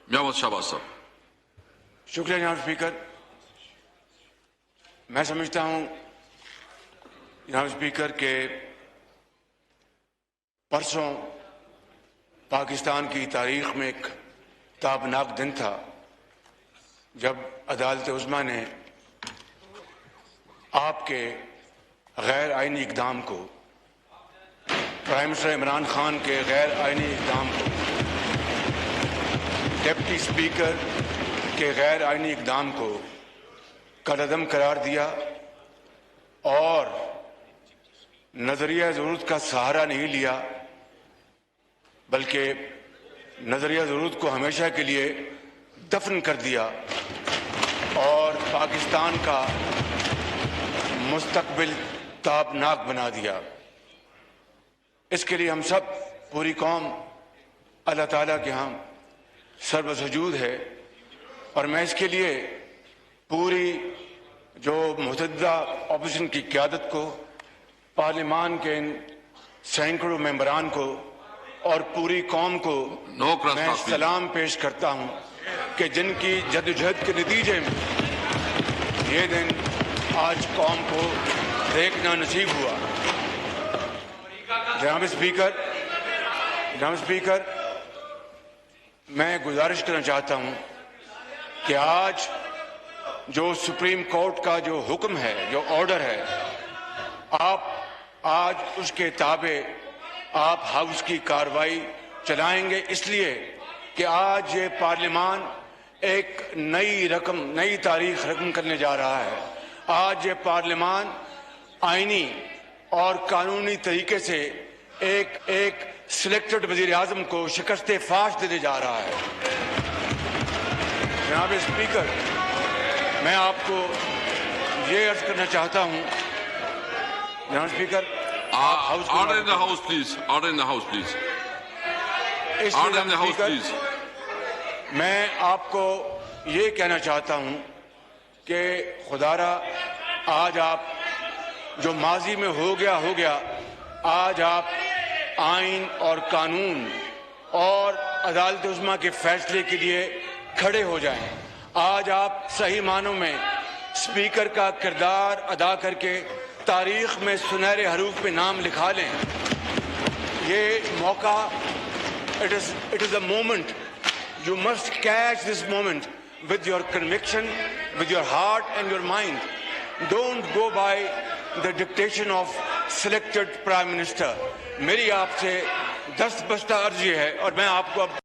محمد شہباز صاحب. شکریہ جناب اسپیکر. میں سمجھتا ہوں جناب اسپیکر کہ پرسوں پاکستان کی تاریخ میں ایک تابناک دن تھا جب عدالت عظمیٰ نے آپ کے غیر آئینی اقدام کو، پرائم منسٹر عمران خان کے غیر آئینی اقدام کو، ڈپٹی اسپیکر کے غیر آئینی اقدام کو کالعدم قرار دیا اور نظریہ ضرورت کا سہارا نہیں لیا، بلکہ نظریہ ضرورت کو ہمیشہ کے لیے دفن کر دیا اور پاکستان کا مستقبل تابناک بنا دیا. اس کے لیے ہم سب، پوری قوم، اللہ تعالیٰ کے ہاں سر سجود ہے، اور میں اس کے لیے پوری جو متعددہ اپوزیشن کی قیادت کو، پارلیمان کے ان سینکڑوں ممبران کو اور پوری قوم کو میں سلام پیش کرتا ہوں کہ جن کی جدوجہد کے نتیجے میں یہ دن آج قوم کو دیکھنا نصیب ہوا. جناب اسپیکر، میں گزارش کرنا چاہتا ہوں کہ آج جو سپریم کورٹ کا جو حکم ہے، جو آرڈر ہے، آپ آج اس کے تابع آپ ہاؤس کی کارروائی چلائیں گے، اس لیے کہ آج یہ پارلیمان ایک نئی تاریخ رقم کرنے جا رہا ہے. آج یہ پارلیمان آئینی اور قانونی طریقے سے ایک سلیکٹڈ وزیر اعظم کو شکست فاش دینے جا رہا ہے. جناب اسپیکر، میں آپ کو یہ عرض کرنا چاہتا ہوں، جناب speaker, Order in the House, please. Order in the House, please. Order in the House, please. میں آپ کو یہ کہنا چاہتا ہوں کہ خدارا آج آپ جو ماضی میں ہو گیا، آج آپ آئین اور قانون اور عدالت عظمیٰ کے فیصلے کے لیے کھڑے ہو جائیں. آج آپ صحیح معنوں میں اسپیکر کا کردار ادا کر کے تاریخ میں سنہرے حروف میں نام لکھا لیں. یہ موقع، it is a moment. You must catch this moment with your conviction, with your heart and your mind. Don't go by the dictation of selected prime minister. میری آپ سے دست بستہ عرضی ہے، اور میں آپ کو اب